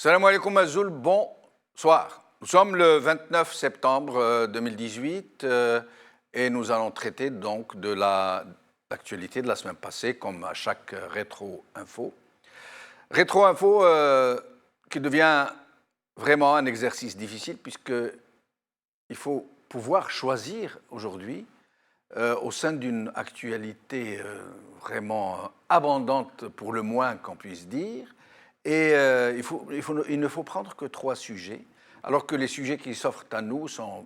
Salam alaikum Azoul, bonsoir. Nous sommes le 29 septembre 2018 et nous allons traiter donc de l'actualité de la semaine passée comme à chaque rétro-info. Rétro-info qui devient vraiment un exercice difficile puisqu'il faut pouvoir choisir aujourd'hui au sein d'une actualité vraiment abondante pour le moins qu'on puisse dire. Et il ne faut prendre que 3 sujets, alors que les sujets qui s'offrent à nous sont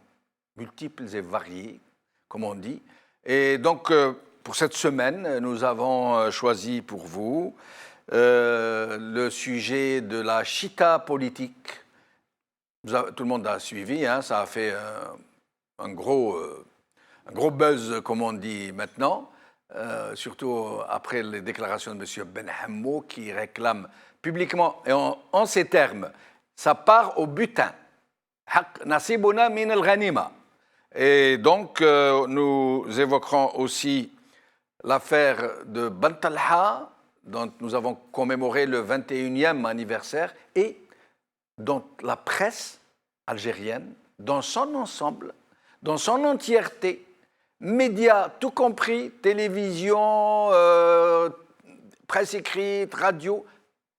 multiples et variés, comme on dit. Et donc, pour cette semaine, nous avons choisi pour vous le sujet de la chita politique. Tout le monde a suivi, hein, ça a fait un gros buzz, comme on dit maintenant, surtout après les déclarations de M. Benhamou qui réclame publiquement et en ces termes, ça part au butin. Nasibuna min al-ghanima. Et donc, nous évoquerons aussi l'affaire de Bantalha, dont nous avons commémoré le 21e anniversaire, et dont la presse algérienne, dans son ensemble, dans son entièreté, médias tout compris, télévision, presse écrite, radio,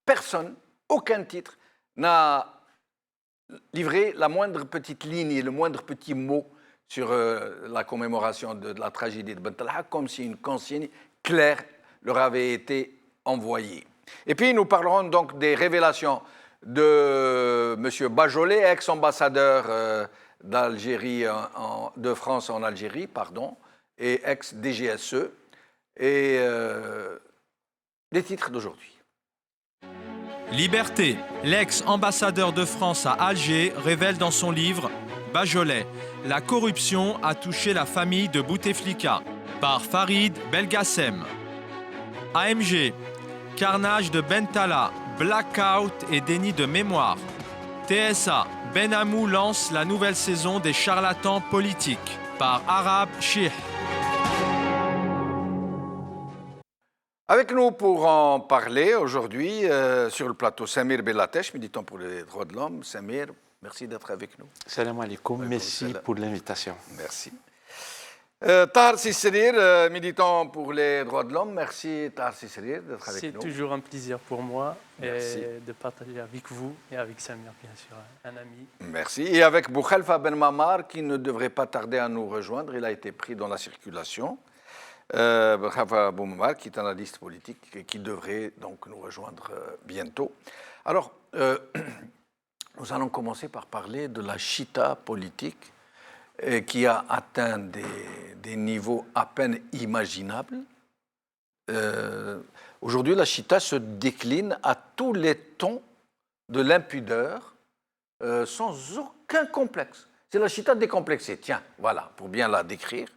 personne, aucun titre n'a livré la moindre petite ligne et le moindre petit mot sur la commémoration de la tragédie de Bantalha, comme si une consigne claire leur avait été envoyée. Et puis nous parlerons donc des révélations de M. Bajolet, ex-ambassadeur d'Algérie, de France en Algérie, pardon, et ex-DGSE, et les titres d'aujourd'hui. Liberté, l'ex-ambassadeur de France à Alger révèle dans son livre « Bajolet, la corruption a touché la famille de Bouteflika » par Farid Belgassem. AMG, carnage de Bentala, blackout et déni de mémoire. TSA, Benhamou lance la nouvelle saison des charlatans politiques par Arab Chih. Avec nous pour en parler aujourd'hui sur le plateau Samir Bellatesh, militant pour les droits de l'homme. Samir, merci d'être avec nous. Salam alaikum, merci pour l'invitation. Merci. Tahar Sisserir, militant pour les droits de l'homme. Merci Tahar Sisserir d'être avec nous. C'est toujours un plaisir pour moi de partager avec vous et avec Samir, bien sûr, un ami. Merci. Et avec Bouchelfa Ben Mamar, qui ne devrait pas tarder à nous rejoindre. Il a été pris dans la circulation. Bouchelfa Ben Mamar, qui est analyste politique et qui devrait donc nous rejoindre bientôt. Alors, nous allons commencer par parler de la chita politique qui a atteint des niveaux à peine imaginables. Aujourd'hui, la chita se décline à tous les tons de l'impudeur sans aucun complexe. C'est la chita décomplexée. Tiens, voilà, pour bien la décrire.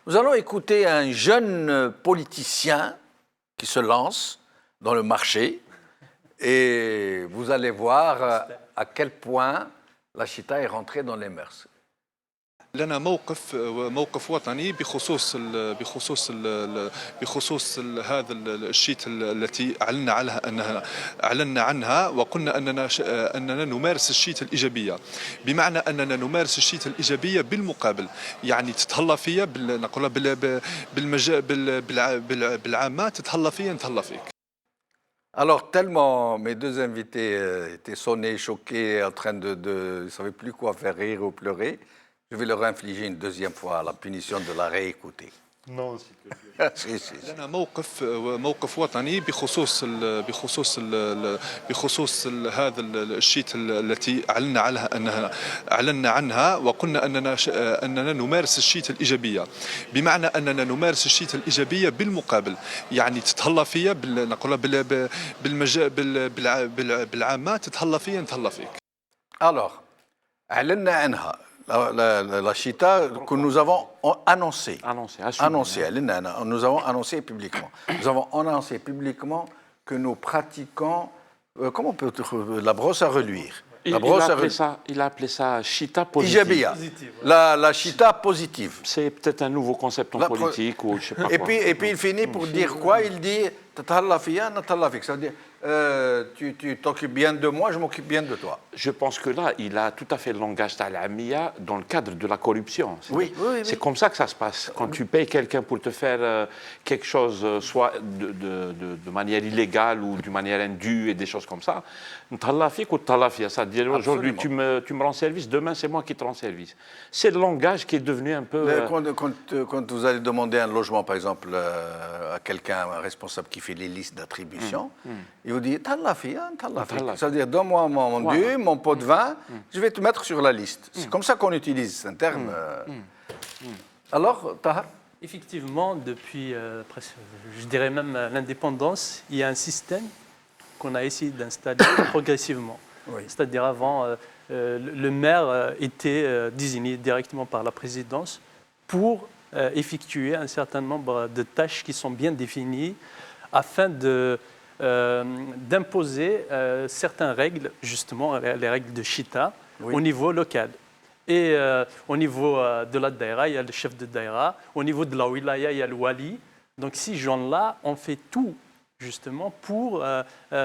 Nous allons écouter un jeune politicien qui se lance dans le marché et vous allez voir à quel point la chita est rentrée dans les mœurs. لنا موقف وطني بخصوص هذا الشيت التي اعلنا عنها وقلنا اننا نمارس الشيت الايجابيه، بمعنى اننا نمارس الشيت الايجابيه بالمقابل، يعني تتهلا فيا نقولها بالعامه تتهلا فيا نتهلا فيك. Alors, tellement mes deux invités étaient sonnés, choqués, en train ils ne savaient plus quoi faire, rire ou pleurer, je vais leur infliger une deuxième fois la punition de la réécouter. Non, لنا موقف وطني بخصوص هذا الشيت التي اعلنا عنها وقلنا اننا نمارس الشيت الايجابيه، بمعنى اننا نمارس الشيت الايجابيه بالمقابل، يعني تتهلا فيا نقولها بالعامه تتهلا فيا نتهلا فيك. Alors, اعلنا عنها la chita que nous avons annoncée. Nous avons annoncé publiquement. Nous avons annoncé publiquement que nous pratiquons, comment on peut la brosse à reluire. Il a appelé ça chita positive. La chita positive. C'est peut-être un nouveau concept en politique ou je sais pas quoi. Et puis il finit pour dire quoi? Il dit ça veut dire tu t'occupes bien de moi, je m'occupe bien de toi. Je pense que là, il a tout à fait le langage Tal'amia dans le cadre de la corruption. Oui. C'est comme ça que ça se passe. Quand tu payes quelqu'un pour te faire quelque chose, soit de manière illégale ou d'une manière indue et des choses comme ça, c'est-à-dire aujourd'hui tu me rends service, demain c'est moi qui te rends service. C'est le langage qui est devenu un peu... Quand vous allez demander un logement, par exemple, à quelqu'un, un responsable qui fait les listes d'attribution, il vous dit « Tallafi, ça veut dire « Donne-moi mon dû, mon pot de vin, je vais te mettre sur la liste ». C'est comme ça qu'on utilise, c'est un terme. Alors, Tahar? Effectivement, depuis, presque, je dirais même l'indépendance, il y a un système qu'on a essayé d'installer progressivement. Oui. C'est-à-dire avant, le maire était désigné directement par la présidence pour effectuer un certain nombre de tâches qui sont bien définies afin d'imposer certaines règles, justement les règles de Chita, au niveau local. Et au niveau de la daïra, il y a le chef de daïra. Au niveau de la wilaya, il y a le wali. Donc ces gens-là ont fait tout justement pour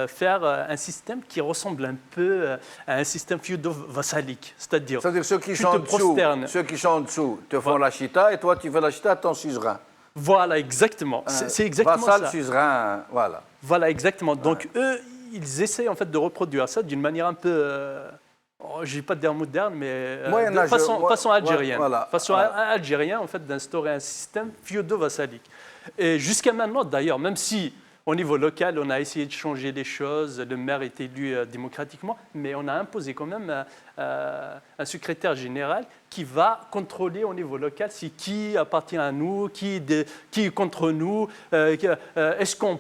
faire un système qui ressemble un peu à un système féodo-vassalique. C'est-à-dire ceux qui sont en dessous te font la chita et toi tu fais la chita à ton suzerain. Voilà, exactement. C'est exactement vassal, ça. Suzerain, voilà. Voilà, exactement. Donc eux, ils essaient en fait de reproduire ça d'une manière un peu... je ne vais pas dire moderne, mais de façon algérienne. Voilà. Façon algérienne, en fait, d'instaurer un système féodo-vassalique. Et jusqu'à maintenant, d'ailleurs, même si au niveau local, on a essayé de changer les choses, le maire est élu démocratiquement, mais on a imposé quand même un secrétaire général qui va contrôler au niveau local si qui appartient à nous, qui est contre nous, est-ce qu'on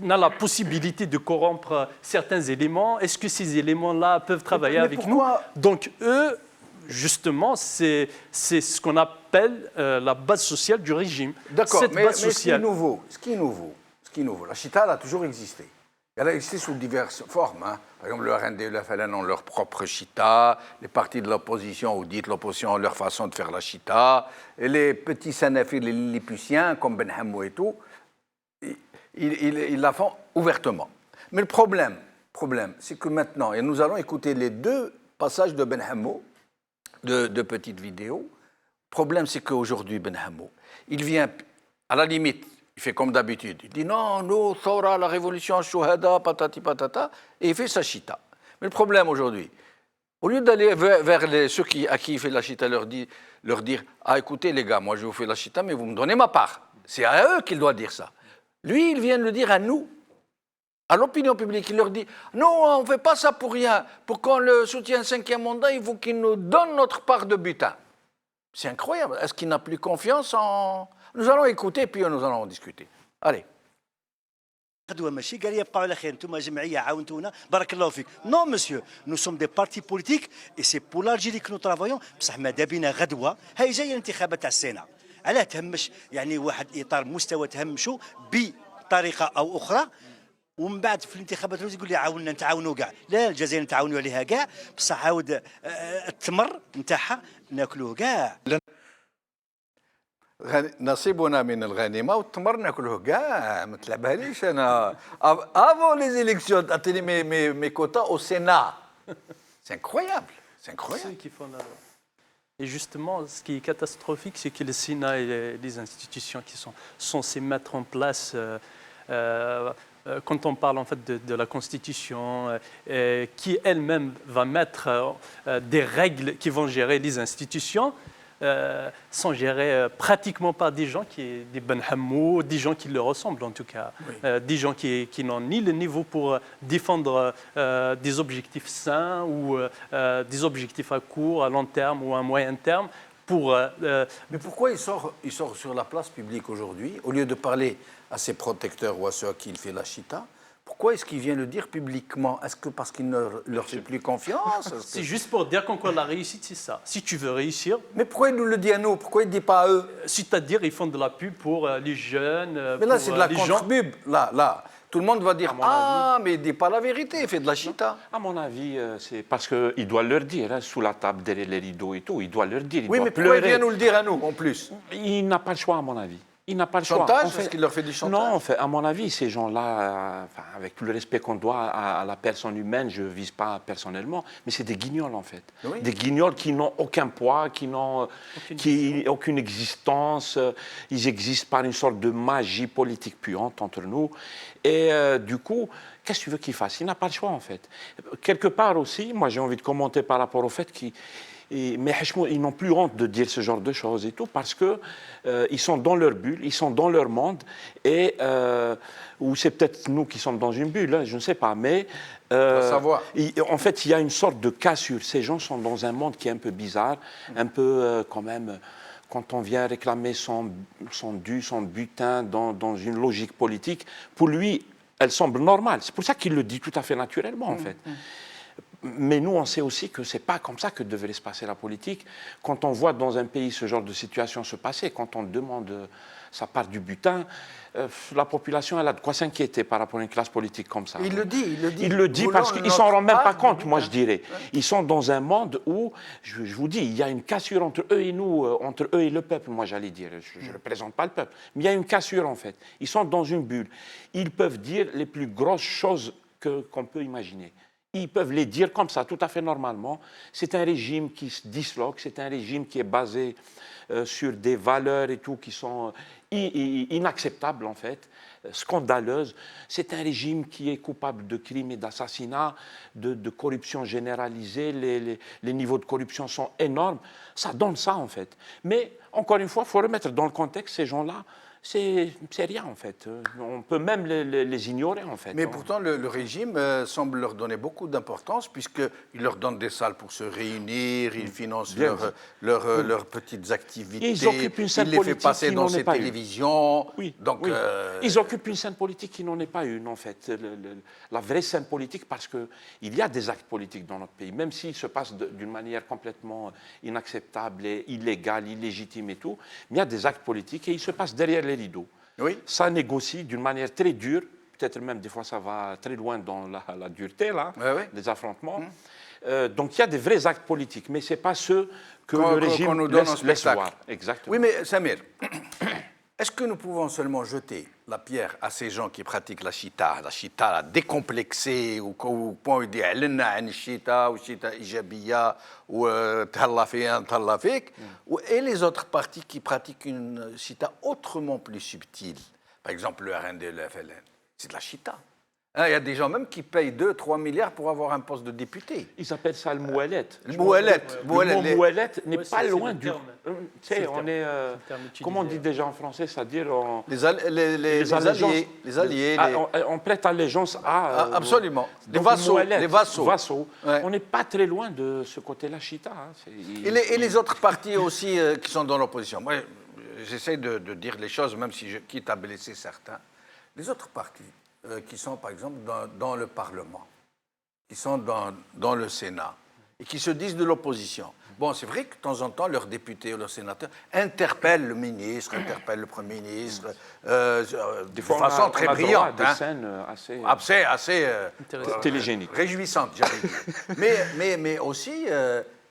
a la possibilité de corrompre certains éléments. Est-ce que ces éléments-là peuvent travailler avec nous? Donc, eux, justement, c'est ce qu'on appelle la base sociale du régime. D'accord, mais ce qui est nouveau, la chita, elle a toujours existé. Elle a existé sous diverses formes. Hein. Par exemple, le RND et le FLN ont leur propre chita, les partis de l'opposition ou dites l'opposition ont leur façon de faire la chita, et les petits sanafis, les lilliputiens, comme Ben Hammou et tout, ils la font ouvertement. Mais le problème, c'est que maintenant, et nous allons écouter les deux passages de Ben Hammou, de petites vidéos. Le problème, c'est qu'aujourd'hui, Ben Hammou, il vient, à la limite, il fait comme d'habitude. Il dit non, nous, Thora, la révolution, Chouhada, patati patata, et il fait sa chita. Mais le problème aujourd'hui, au lieu d'aller vers ceux à qui il fait la chita, leur dire ah, écoutez les gars, moi je vous fais la chita, mais vous me donnez ma part. C'est à eux qu'il doit dire ça. Lui, il vient de le dire à nous, à l'opinion publique. Il leur dit non, on ne fait pas ça pour rien. Pour qu'on le soutienne un 5e mandat, il faut qu'il nous donne notre part de butin. C'est incroyable. Est-ce qu'il n'a plus confiance en... Nous allons écouter, puis nous allons en discuter. Allez. ماشي قال يبقوا على خير انتم جمعيه عاونتونا بارك الله فيك نو مسيو نو سوم دي بارتي بوليتيك اي سي بور لالجيري كو نو ترافايون بصح ماذا بينا غدوه هاي جايه الانتخابات تاع السيناء علاه تهمش يعني واحد اطار مستوى تهمشوا بطريقه او اخرى ومن بعد في الانتخابات يقول لي عاوننا نتعاونوا كاع لا الجزائر نتعاونوا عليها كاع بصح عاود التمر نتاعها ناكلوه كاع نصيبنا من الغنيمة والتمر ناكله كاع ما تلعبهاليش أنا avant les élections تعطيني mes quotas au Sénat. C'est incroyable, c'est incroyable. Ceux qui font la loi. Et justement, ce qui est catastrophique, c'est que le Sénat et les institutions qui sont censées mettre en place, quand on parle en fait de la Constitution, qui elle-même va mettre des règles qui vont gérer les institutions, sont gérés pratiquement par des gens des Ben Hammou, des gens qui le ressemblent en tout cas, oui. Des gens qui n'ont ni le niveau pour défendre des objectifs sains ou des objectifs à court, à long terme ou à moyen terme. Mais pourquoi il sort sur la place publique aujourd'hui, au lieu de parler à ses protecteurs ou à ceux à qui il fait la chita? Pourquoi est-ce qu'il vient le dire publiquement? Est-ce que parce qu'il ne leur fait plus confiance? C'est juste pour dire qu'encore la réussite, c'est ça. Si tu veux réussir... Mais pourquoi il nous le dit à nous? Pourquoi il ne dit pas à eux? C'est-à-dire ils font de la pub pour les jeunes, mais là, c'est de la contre-pub. Là. Tout le monde va dire mais il ne dit pas la vérité, il fait de la chita. À mon avis, c'est parce qu'il doit leur dire, hein, sous la table, derrière les rideaux et tout, il doit leur dire. Oui, mais pourquoi il vient nous le dire à nous, en plus? Il n'a pas le choix, à mon avis. Il n'a pas le choix. Chantage, En fait, est-ce qu'il leur fait du chantage? Non, en fait, à mon avis, ces gens-là, avec tout le respect qu'on doit à la personne humaine, je ne vise pas personnellement, mais c'est des guignols en fait. Oui. Des guignols qui n'ont aucun poids, qui n'ont aucune existence. Ils existent par une sorte de magie politique puante entre nous. Et du coup, qu'est-ce que tu veux qu'ils fassent? Il n'a pas le choix en fait. Quelque part aussi, moi j'ai envie de commenter par rapport au fait qu'ils... Mais ils n'ont plus honte de dire ce genre de choses et tout parce que ils sont dans leur bulle, ils sont dans leur monde et ou c'est peut-être nous qui sommes dans une bulle, hein, je ne sais pas, mais savoir. En fait il y a une sorte de cassure. Ces gens sont dans un monde qui est un peu bizarre, un peu quand même. Quand on vient réclamer son dû, son butin dans une logique politique, pour lui, elle semble normale. C'est pour ça qu'il le dit tout à fait naturellement en fait. Mais nous, on sait aussi que ce n'est pas comme ça que devrait se passer la politique. Quand on voit dans un pays ce genre de situation se passer, quand on demande sa part du butin, la population, elle a de quoi s'inquiéter par rapport à une classe politique comme ça. Il le dit, il le dit. Il le dit parce qu'ils ne s'en rendent même pas compte, moi je dirais. Ils sont dans un monde où, je vous dis, il y a une cassure entre eux et nous, entre eux et le peuple, moi j'allais dire. Je ne représente pas le peuple. Mais il y a une cassure en fait. Ils sont dans une bulle. Ils peuvent dire les plus grosses choses qu'on peut imaginer. Ils peuvent les dire comme ça, tout à fait normalement. C'est un régime qui se disloque, c'est un régime qui est basé sur des valeurs et tout qui sont inacceptables en fait, scandaleuses. C'est un régime qui est coupable de crimes et d'assassinats, de corruption généralisée. Les niveaux de corruption sont énormes. Ça donne ça en fait. Mais encore une fois, il faut remettre dans le contexte ces gens-là. C'est rien en fait. On peut même les ignorer en fait. Mais pourtant, le régime semble leur donner beaucoup d'importance puisqu'il leur donne des salles pour se réunir, il finance leurs petites activités, ils occupent une scène il les fait politique passer qui dans n'en est ses pas une. télévisions. Oui, Donc, oui. Ils occupent une scène politique qui n'en est pas une en fait. La vraie scène politique, parce qu'il y a des actes politiques dans notre pays, même s'ils se passent d'une manière complètement inacceptable, et illégale, illégitime et tout, mais il y a des actes politiques et ils se passent derrière les rideaux. Oui. Ça négocie d'une manière très dure, peut-être même des fois ça va très loin dans la dureté, là, des affrontements. Donc il y a des vrais actes politiques, mais ce n'est pas ceux que le régime nous donne laisse voir. Exactement. Oui, mais Samir, est-ce que nous pouvons seulement jeter la pierre à ces gens qui pratiquent la chita décomplexée, au point où ils disent « chita » ou « chita ijabiya » ou « tallafiyan, tallafik », et les autres partis qui pratiquent une chita autrement plus subtile, par exemple le RND et le FLN, c'est de la chita. Il y a des gens même qui payent 2-3 milliards pour avoir un poste de député. Ils appellent ça le mouellet. Le mouellet. Le mot mouellet n'est pas loin du... Tu sais, on est... comment on dit déjà en français? C'est-à-dire... Les alliés. Les alliés. On prête allégeance à... absolument. Les vassaux. Les vassaux. Ouais. On n'est pas très loin de ce côté-là, chita. Hein. Et les autres partis aussi qui sont dans l'opposition. Moi, j'essaie de dire les choses, même si je quitte à blesser certains. Les autres partis qui sont, par exemple, dans le Parlement, qui sont dans le Sénat, et qui se disent de l'opposition. Bon, c'est vrai que de temps en temps, leurs députés ou leurs sénateurs interpellent le ministre, interpellent le Premier ministre, de façon très brillante. Des scènes assez télégéniques. Réjouissantes, j'allais dire. mais aussi,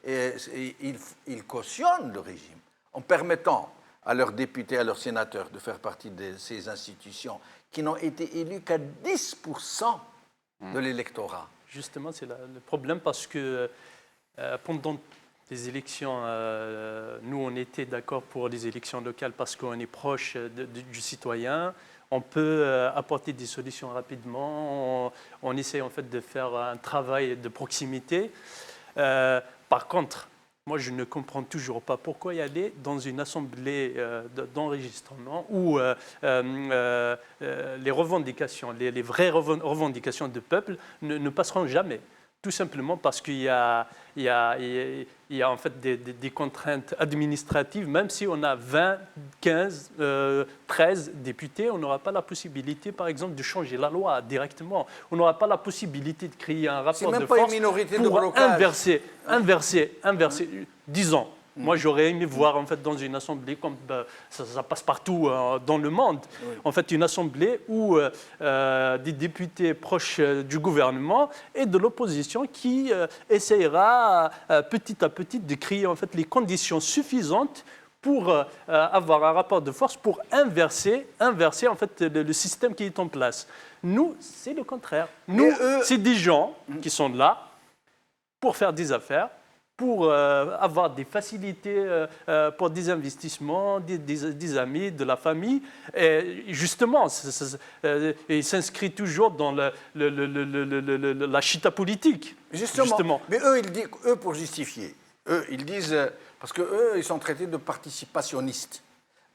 ils cautionnent le régime en permettant à leurs députés, à leurs sénateurs de faire partie de ces institutions qui n'ont été élus qu'à 10% de l'électorat. Justement, c'est le problème parce que pendant les élections, nous, on était d'accord pour les élections locales parce qu'on est proche du citoyen. On peut apporter des solutions rapidement. On essaie en fait de faire un travail de proximité. Par contre, moi, je ne comprends toujours pas pourquoi y aller dans une assemblée d'enregistrement où les revendications, les vraies revendications du peuple ne passeront jamais. Tout simplement parce qu'il y a en fait des contraintes administratives. Même si on a 20, 15, 13 députés, on n'aura pas la possibilité, par exemple, de changer la loi directement. On n'aura pas la possibilité de créer un rapport de force pour inverser. Disons. Moi, j'aurais aimé voir en fait, dans une assemblée, comme ça passe partout dans le monde, en fait, une assemblée où des députés proches du gouvernement et de l'opposition qui essaiera petit à petit de créer en fait, les conditions suffisantes pour avoir un rapport de force, pour inverser en fait le système qui est en place. Nous, c'est le contraire. Nous, c'est des gens qui sont là pour faire des affaires, pour avoir des facilités pour des investissements, des amis, de la famille. Et justement, il s'inscrit toujours dans la chita politique. Justement. Mais eux, ils disent, pour justifier, ils disent, parce qu'eux, ils sont traités de participationnistes.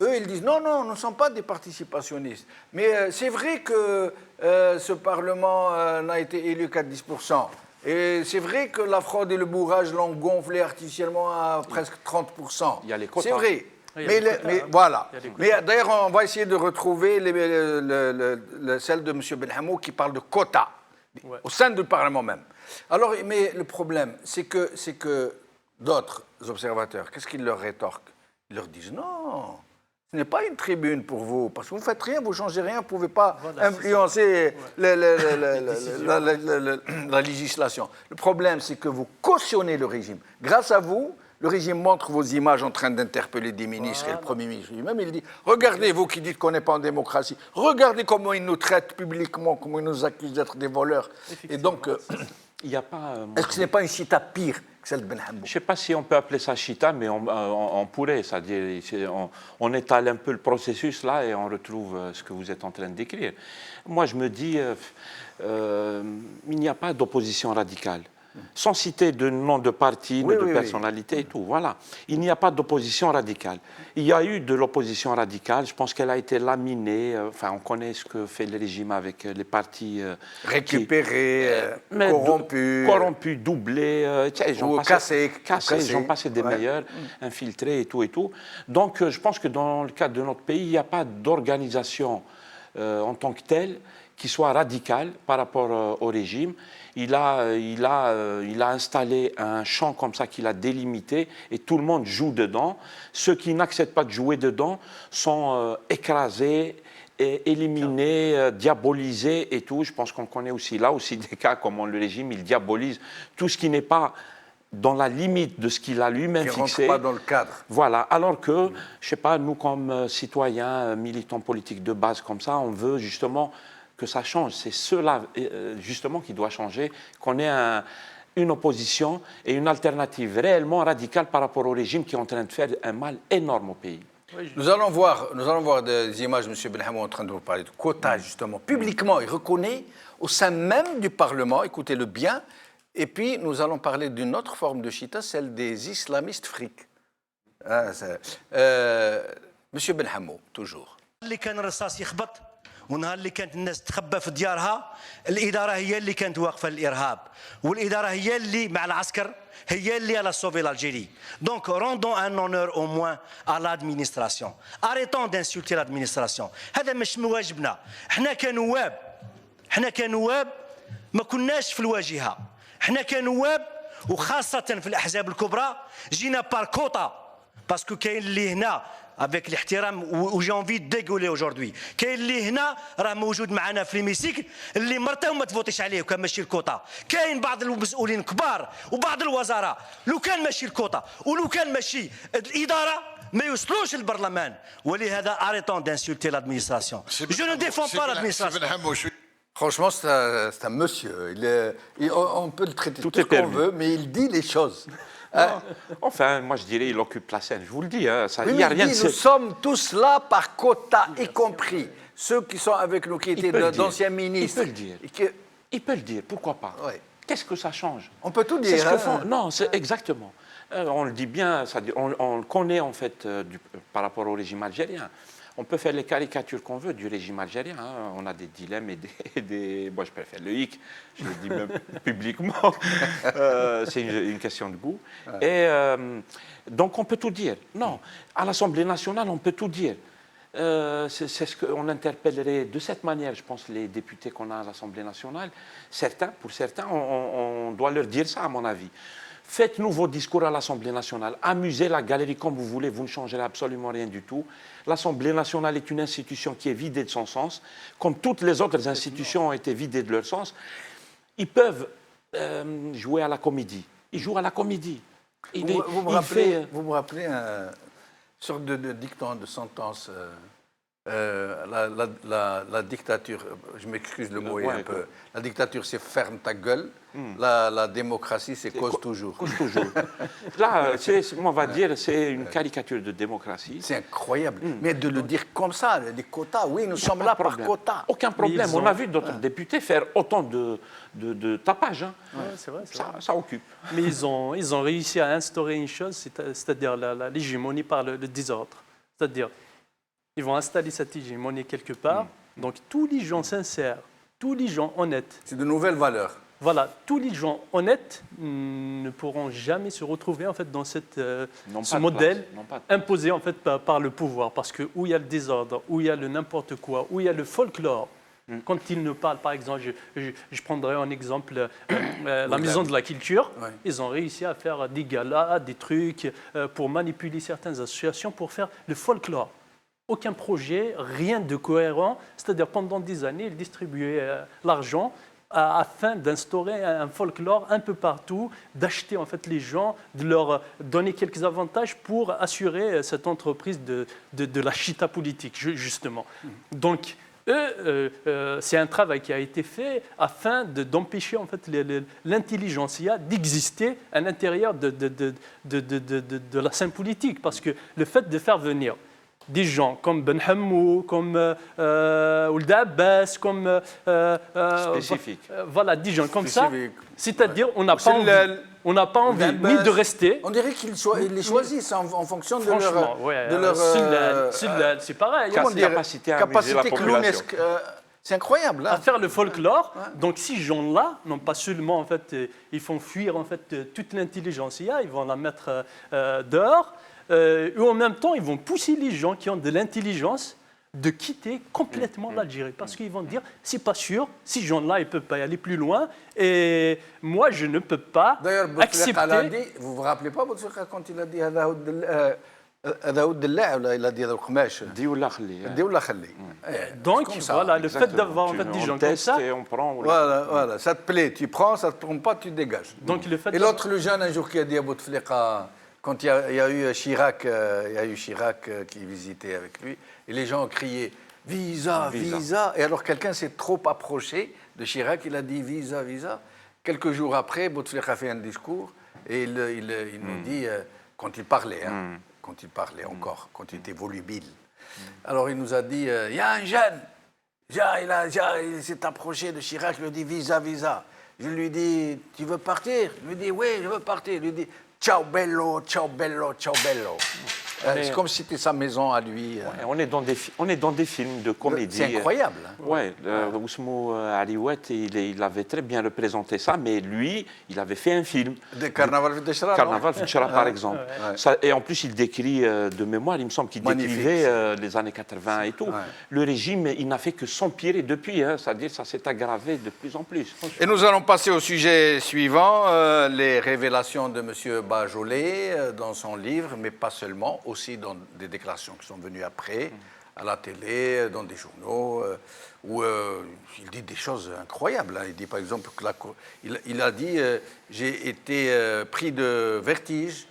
Eux, ils disent, non, nous ne sommes pas des participationnistes. Mais c'est vrai que ce Parlement n'a été élu qu'à 10%. Et c'est vrai que la fraude et le bourrage l'ont gonflé artificiellement à presque 30%. Il y a les quotas. C'est vrai. Mais voilà. Mais d'ailleurs, on va essayer de retrouver celle de M. Benhamou qui parle de quotas, au sein du Parlement même. Alors, mais le problème, c'est que d'autres observateurs, qu'est-ce qu'ils leur rétorquent? Ils leur disent non. Ce n'est pas une tribune pour vous, parce que vous ne faites rien, vous ne changez rien, vous ne pouvez pas influencer la législation. Le problème, c'est que vous cautionnez le régime. Grâce à vous, le régime montre vos images en train d'interpeller des ministres et le Premier ministre lui-même. Il dit, regardez, vous qui dites qu'on n'est pas en démocratie, regardez comment ils nous traitent publiquement, comment ils nous accusent d'être des voleurs. Et donc, il y a pas, est-ce que ce n'est pas une chita pire que celle de Benhamou? Je ne sais pas si on peut appeler ça chita, mais on pourrait. C'est-à-dire, on étale un peu le processus là et on retrouve ce que vous êtes en train de décrire. Moi, je me dis, il n'y a pas d'opposition radicale. Sans citer de nom de parti, de personnalité et tout. Voilà. Il n'y a pas d'opposition radicale. Il y a eu de l'opposition radicale. Je pense qu'elle a été laminée. Enfin, on connaît ce que fait le régime avec les partis récupérés, corrompus, doublés, cassés, j'en passais des meilleurs, infiltrés et tout. Donc, je pense que dans le cadre de notre pays, il n'y a pas d'organisation en tant que telle qui soit radicale par rapport au régime. Il a installé un champ comme ça qu'il a délimité et tout le monde joue dedans. Ceux qui n'acceptent pas de jouer dedans sont écrasés, éliminés, diabolisés et tout. Je pense qu'on connaît aussi là aussi des cas comment le régime il diabolise tout ce qui n'est pas dans la limite de ce qu'il a lui-même fixé. Qui ne rentre pas dans le cadre. Voilà. Alors que, je ne sais pas, nous comme citoyens, militants politiques de base comme ça, on veut justement que ça change. C'est cela, justement, qui doit changer, qu'on ait une opposition et une alternative réellement radicale par rapport au régime qui est en train de faire un mal énorme au pays. Nous allons voir des images de M. Benhamou en train de vous parler de quotas, justement. Publiquement, il reconnaît au sein même du Parlement, écoutez-le bien, et puis nous allons parler d'une autre forme de chita, celle des islamistes frics. M. Benhamou, toujours. ونهار اللي كانت الناس تخبى في ديارها الإدارة هي اللي كانت واقفة للإرهاب والإدارة هي اللي مع العسكر هي اللي على sauver l'Algérie. Donc rendons un honneur au moins à l'administration. Arrêtons d'insulter l'administration. هذا مش مواجبنا. احنا كنواب ما كناش في الواجهة. احنا كنواب وخاصة في الأحزاب الكبرى جينا بار كوطا باسكو كاين اللي هنا avec الاحترام و j'ai envie de dégueuler aujourd'hui كاين اللي هنا راه موجود معنا في الميسيكل اللي مرته وما تفوتيش عليه وكان ماشي الكوطه كاين بعض المسؤولين كبار وبعض الوزراء لو كان ماشي الكوطه ولو كان ماشي الاداره ما يوصلوش للبرلمان ولهذا arrêtons d'insulter l'administration je ne défends pas l'administration. Franchement, c'est un monsieur. On peut le traiter tout ce qu'on veut, mais il dit les choses. Enfin, moi je dirais il occupe la scène, je vous le dis. Il y a rien nous sommes tous là par quota, y compris ceux qui sont avec nous, qui étaient d'anciens ministres. Il peut le dire. Il peut le dire, pourquoi pas. Qu'est-ce que ça change? On peut tout dire. C'est ce que font. Non, c'est exactement. On le dit bien, on le connaît en fait par rapport au régime algérien. On peut faire les caricatures qu'on veut du régime algérien. On a des dilemmes et des... Moi, je préfère le hic. Je le dis même publiquement. C'est une question de goût. Et donc, on peut tout dire. Non, à l'Assemblée nationale, on peut tout dire. C'est ce qu'on interpellerait de cette manière, je pense, les députés qu'on a à l'Assemblée nationale. Pour certains, on doit leur dire ça, à mon avis. Faites-nous vos discours à l'Assemblée nationale. Amusez la galerie comme vous voulez, vous ne changerez absolument rien du tout. L'Assemblée nationale est une institution qui est vidée de son sens, comme toutes les autres institutions ont été vidées de leur sens. Ils peuvent jouer à la comédie. Ils jouent à la comédie. Vous me rappelez sorte de dicton, de sentence. La dictature, je m'excuse, le mot est un peu. La dictature, c'est ferme ta gueule. La démocratie, c'est cause toujours. Cause toujours. Là, on va dire, c'est une caricature de démocratie. C'est incroyable. Mais de le dire comme ça, les quotas, oui, nous sommes là par quotas. Aucun problème. On a vu d'autres députés faire autant de tapage. Hein. Ouais, c'est vrai, Ça occupe. Mais ils ont réussi à instaurer une chose, c'est-à-dire l'hégémonie par le désordre. C'est-à-dire, ils vont installer cette hégémonie quelque part. Donc, tous les gens sincères, tous les gens honnêtes. C'est de nouvelles valeurs. Voilà, tous les gens honnêtes ne pourront jamais se retrouver en fait dans ce modèle imposé en fait par le pouvoir, parce que où il y a le désordre, où il y a le n'importe quoi, où il y a le folklore. Quand ils nous parlent, par exemple, je prendrai en exemple la Maison de la Culture, ils ont réussi à faire des galas, des trucs pour manipuler certaines associations pour faire le folklore. Aucun projet, rien de cohérent, c'est-à-dire pendant des années, ils distribuaient l'argent afin d'instaurer un folklore un peu partout, d'acheter en fait les gens, de leur donner quelques avantages pour assurer cette entreprise de la chita politique, justement. Donc, c'est un travail qui a été fait afin d'empêcher en fait l'intelligentsia d'exister à l'intérieur de la scène politique, parce que le fait de faire venir des gens comme Ben Hammou, comme Ould Abbas, comme... spécifique. Voilà, des gens comme ça. C'est-à-dire, on n'a pas envie ni de rester. On dirait qu'ils les choisissent en fonction de leur... C'est pareil. Capacité à amuser la population. C'est incroyable. Là. À faire le folklore. Donc, ces gens-là, non pas seulement, en fait, ils font fuir en fait, toute l'intelligentsia, ils vont la mettre dehors. Et en même temps, ils vont pousser les gens qui ont de l'intelligence de quitter complètement l'Algérie. Parce qu'ils vont dire, c'est pas sûr, ces gens-là, ils ne peuvent pas aller plus loin. Et moi, je ne peux pas accepter... D'ailleurs, vous ne vous rappelez pas, Bouteflika, quand il a dit il a dit donc, voilà, le fait d'avoir en fait, des gens comme ça... Voilà, ça te plaît, tu prends, ça ne te prend pas, tu te dégages. Donc, le fait et l'autre, le jeune, un jour, qui a dit à Bouteflika... Quand il y a eu Chirac, qui visitait avec lui, et les gens ont crié « Visa, visa !» Et alors quelqu'un s'est trop approché de Chirac, il a dit « Visa, visa !» Quelques jours après, Bouteflika a fait un discours, et il nous dit, quand il parlait, encore, quand il était volubile, alors il nous a dit « Il y a un jeune, il s'est approché de Chirac, il lui a dit « Visa, visa !» Je lui dis « Tu veux partir ?» Il lui dit « Oui, je veux partir !» Il lui dit ciao bello, ciao bello, ciao bello. C'est comme si c'était sa maison à lui. On est dans des films de comédie. C'est incroyable. Oui, Ousmou Aliouet, il avait très bien représenté ça, mais lui, il avait fait un film. De Carnaval Fitchera. Carnaval Fitchera, par exemple. Ça, et en plus, il décrit de mémoire, il me semble qu'il décrivait les années 80 et tout. Ouais. Le régime, il n'a fait que s'empirer depuis, c'est-à-dire ça s'est aggravé de plus en plus. Et nous allons passer au sujet suivant, les révélations de M. Bajolet dans son livre, mais pas seulement, aussi dans des déclarations qui sont venues après, à la télé, dans des journaux, où il dit des choses incroyables. Il dit par exemple que il a dit j'ai été pris de vertige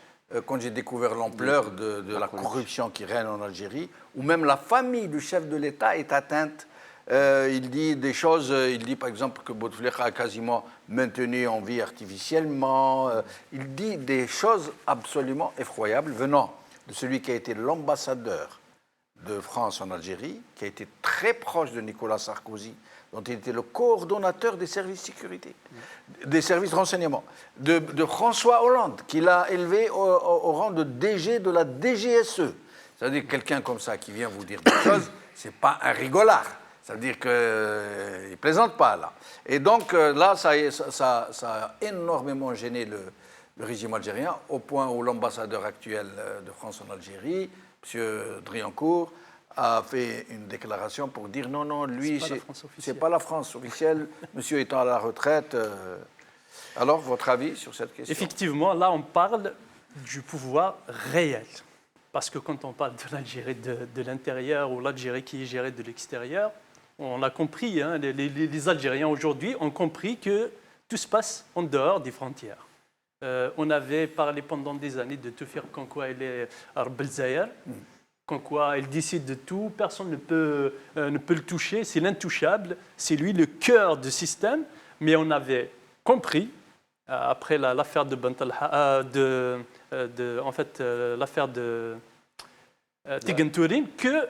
quand j'ai découvert l'ampleur de la corruption qui règne en Algérie, où même la famille du chef de l'État est atteinte. Il dit des choses, il dit par exemple que Bouteflika a quasiment maintenu en vie artificiellement. Il dit des choses absolument effroyables venant de celui qui a été l'ambassadeur de France en Algérie, qui a été très proche de Nicolas Sarkozy, dont il était le coordonnateur des services de sécurité, des services de renseignement, de François Hollande, qu'il a élevé au rang de DG de la DGSE. C'est-à-dire quelqu'un comme ça qui vient vous dire des choses, ce n'est pas un rigolard. Ça veut dire qu'il ne plaisante pas, là. Et donc, là, ça a énormément gêné le régime algérien, au point où l'ambassadeur actuel de France en Algérie, M. Driancourt, a fait une déclaration pour dire non, lui, c'est pas la France officielle, monsieur étant à la retraite. Alors, votre avis sur cette question? Effectivement, là, on parle du pouvoir réel. Parce que quand on parle de l'Algérie de l'intérieur ou l'Algérie qui est gérée de l'extérieur, on a compris, les Algériens aujourd'hui ont compris que tout se passe en dehors des frontières. On avait parlé pendant des années de tout faire comme quoi il est Rab el Zaïr, comme quoi il décide de tout, personne ne peut le toucher, c'est l'intouchable, c'est lui le cœur du système. Mais on avait compris, après l'affaire de l'affaire de Tigan Tourin, que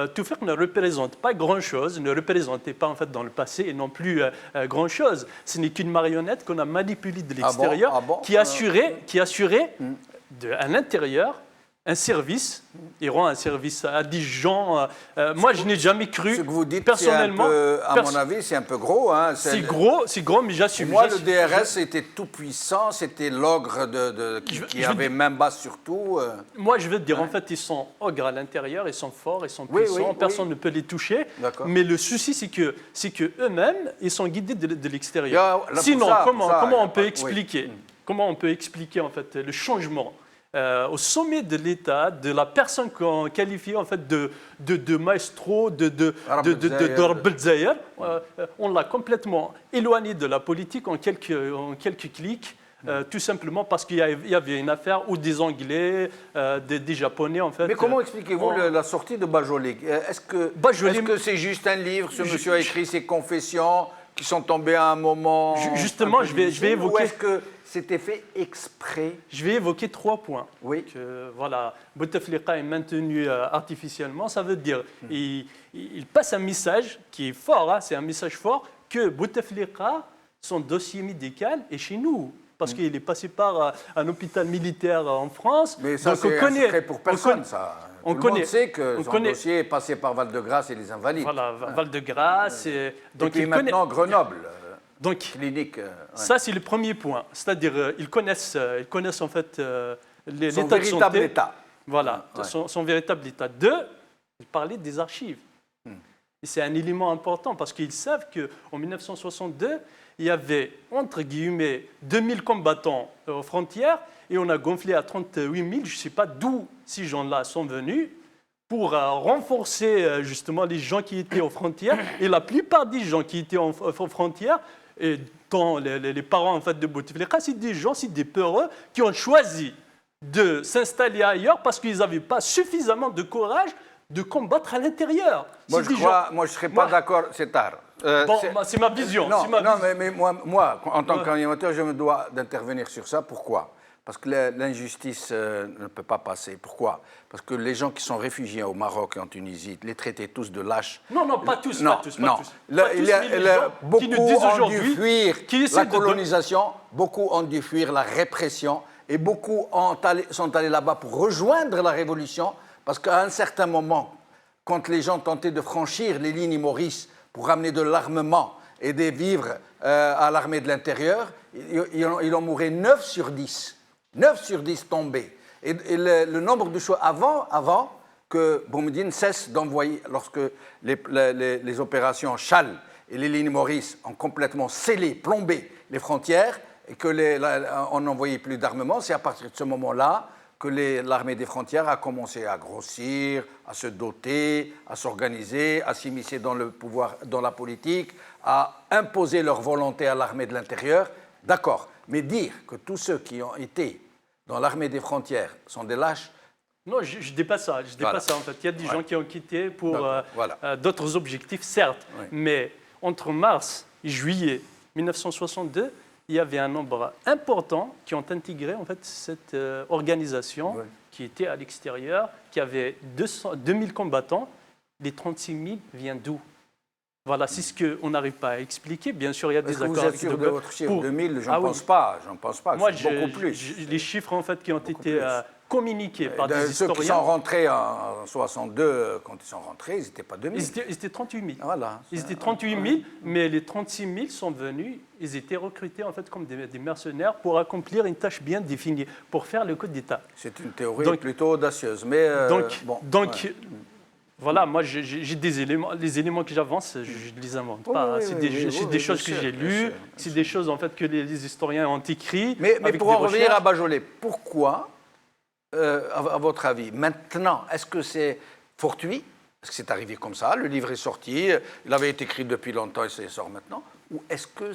Toufik ne représente pas grand-chose, ne représentait pas en fait dans le passé et non plus grand-chose. Ce n'est qu'une marionnette qu'on a manipulée de l'extérieur, qui assurait à l'intérieur un service. Il rend un service à des gens. Moi, je n'ai jamais cru. Ce que vous dites, personnellement, à mon avis, c'est un peu gros. Hein. C'est gros, mais j'assume. Moi, le DRS était tout puissant, c'était l'ogre qui avait main basse sur tout. Moi, je veux te dire, en fait, ils sont ogres à l'intérieur, ils sont forts, ils sont puissants, personne ne peut les toucher. Mais le souci, c'est que eux-mêmes, ils sont guidés de l'extérieur. Sinon, comment on peut expliquer comment on peut expliquer en fait le changement au sommet de l'État, de la personne qu'on qualifie en fait de maestro, de Rab el Zaïr. On l'a complètement éloigné de la politique en quelques clics, tout simplement parce qu'il y avait une affaire où des Anglais, des Japonais en fait. Mais comment expliquez-vous la sortie de Bajolé? Est-ce que c'est juste un livre, ce monsieur a écrit ses confessions qui sont tombées à un moment... Justement, je vais évoquer... Ou est-ce que c'était fait exprès? Je vais évoquer 3 points. Oui. Voilà, Bouteflika est maintenu artificiellement. Ça veut dire il passe un message qui est fort, hein, c'est un message fort, que Bouteflika, son dossier médical est chez nous. Parce qu'il est passé par un hôpital militaire en France. Mais ça, c'est un secret pour personne, ça. Tout le monde sait que son dossier est passé par Val-de-Grâce et les Invalides. Voilà, Val-de-Grâce. Donc et maintenant Grenoble. Donc, clinique. Ça, c'est le premier point. C'est-à-dire, ils connaissent en fait l'état de santé. Son véritable état. Voilà, son véritable état. 2, ils parlaient des archives. Et c'est un élément important parce qu'ils savent qu'en 1962, il y avait, entre guillemets, 2000 combattants aux frontières et on a gonflé à 38 000. Je ne sais pas d'où ces gens-là sont venus pour renforcer justement les gens qui étaient aux frontières. Et la plupart des gens qui étaient aux frontières, et dont les parents en fait, de Bouteflika, c'est des peureux qui ont choisi de s'installer ailleurs parce qu'ils n'avaient pas suffisamment de courage de combattre à l'intérieur. Moi, je ne serais pas d'accord, c'est tard. C'est ma vision. Mais moi, en tant qu'animateur, je me dois d'intervenir sur ça. Pourquoi? Parce que l'injustice ne peut pas passer. Pourquoi? Parce que les gens qui sont réfugiés au Maroc et en Tunisie, les traitaient tous de lâches. Non, pas tous. Beaucoup ont dû fuir la colonisation, beaucoup ont dû fuir la répression, et beaucoup sont allés là-bas pour rejoindre la révolution, parce qu'à un certain moment, quand les gens tentaient de franchir les lignes Maurice pour ramener de l'armement et des vivres à l'armée de l'intérieur, il en mourait 9 sur 10. 9 sur 10 tombés. Et le nombre de choix avant que Boumediene cesse d'envoyer, lorsque les opérations Chal et les lignes Maurice ont complètement scellé, plombé les frontières et qu'on n'envoyait plus d'armement, c'est à partir de ce moment-là que l'armée des frontières a commencé à grossir, à se doter, à s'organiser, à s'immiscer dans le pouvoir, dans la politique, à imposer leur volonté à l'armée de l'intérieur. D'accord, mais dire que tous ceux qui ont été dans l'armée des frontières sont des lâches. Non, je dépasse ça. En fait, il y a des gens qui ont quitté pour d'autres objectifs, certes. Mais entre mars et juillet 1962, il y avait un nombre important qui ont intégré en fait cette organisation qui était à l'extérieur, qui avait 2000 combattants. Les 36 000 viennent d'où? Voilà, c'est ce qu'on n'arrive pas à expliquer. Bien sûr, il y a des accords. Vous êtes sûr de votre chiffre 2000? Je ne pense pas. Moi, c'est beaucoup plus. Les chiffres en fait qui ont été communiqués par des historiens. Ceux qui sont rentrés en 62, quand ils sont rentrés, ils n'étaient pas 2000. Ils étaient 38 000. Voilà. Ils étaient 38 000, mais les 36 000 sont venus. Ils étaient recrutés en fait comme des mercenaires pour accomplir une tâche bien définie, pour faire le coup d'État. C'est une théorie plutôt audacieuse, mais voilà, moi j'ai des éléments, les éléments que j'avance, je ne les invente pas. C'est des choses que j'ai lues, c'est des choses en fait que les historiens ont écrites. Mais pour en revenir à Bajolé, pourquoi, à votre avis, maintenant, est-ce que c'est fortuit? Est-ce que c'est arrivé comme ça? Le livre est sorti, il avait été écrit depuis longtemps et ça sort maintenant? Ou est-ce que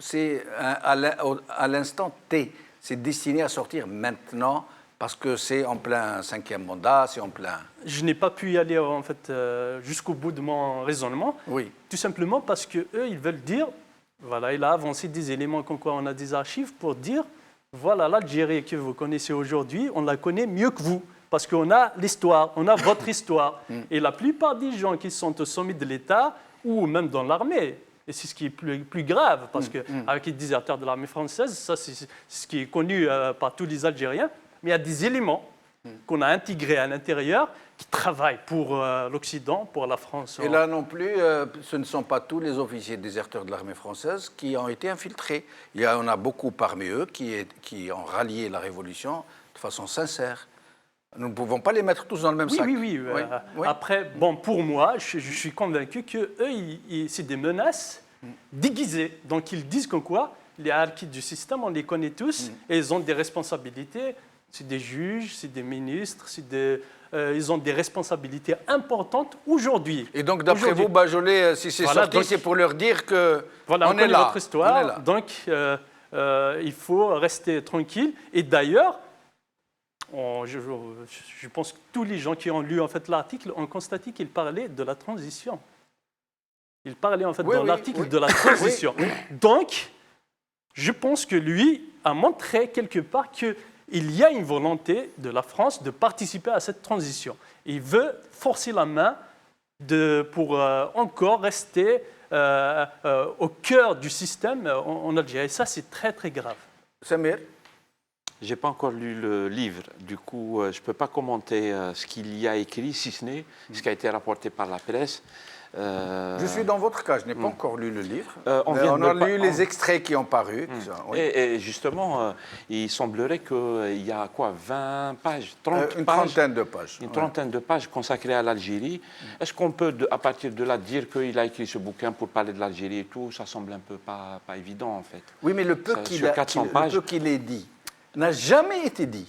c'est à l'instant T. C'est destiné à sortir maintenant parce que c'est en plein 5e mandat, c'est en plein... Je n'ai pas pu y aller en fait jusqu'au bout de mon raisonnement. Oui. Tout simplement parce que eux, ils veulent dire, voilà, il a avancé des éléments comme quoi on a des archives pour dire, voilà, l'Algérie que vous connaissez aujourd'hui, on la connaît mieux que vous. Parce qu'on a l'histoire, on a votre histoire. Et la plupart des gens qui sont au sommet de l'État, ou même dans l'armée, et c'est ce qui est plus grave, parce qu'avec les déserteurs de l'armée française, ça c'est ce qui est connu par tous les Algériens, mais il y a des éléments qu'on a intégrés à l'intérieur qui travaillent pour l'Occident, pour la France. Et là non plus, ce ne sont pas tous les officiers déserteurs de l'armée française qui ont été infiltrés. Il y en a beaucoup parmi eux qui ont rallié la Révolution de façon sincère. Nous ne pouvons pas les mettre tous dans le même sac. Oui. Après, bon, pour moi, je suis convaincu que eux, c'est des menaces déguisées. Donc, ils disent comme quoi les harkis du système, on les connaît tous, et ils ont des responsabilités. C'est des juges, c'est des ministres, ils ont des responsabilités importantes aujourd'hui. Et donc, d'après vous, Bajolais, si c'est voilà, sorti, c'est pour leur dire que voilà, on est là. Votre histoire, donc il faut rester tranquille. Et d'ailleurs, je pense que tous les gens qui ont lu en fait l'article ont constaté qu'il parlait de la transition. Il parlait en fait dans l'article de la transition. Donc, je pense que lui a montré quelque part qu'il y a une volonté de la France de participer à cette transition. Il veut forcer la main pour encore rester au cœur du système en Algérie. Et ça, c'est très, très grave. Samir? Je n'ai pas encore lu le livre, du coup, je ne peux pas commenter ce qu'il y a écrit, si ce n'est ce qui a été rapporté par la presse. Je suis dans votre cas, je n'ai pas encore lu le livre. On a lu les extraits qui ont paru. Et justement, il semblerait qu'il y a quoi, 20 pages, 30 une pages, trentaine de pages. Une trentaine de pages consacrées à l'Algérie. Est-ce qu'on peut, à partir de là, dire qu'il a écrit ce bouquin pour parler de l'Algérie et tout? Ça semble un peu pas évident, en fait. Oui, mais le peu qu'il ait dit n'a jamais été dit.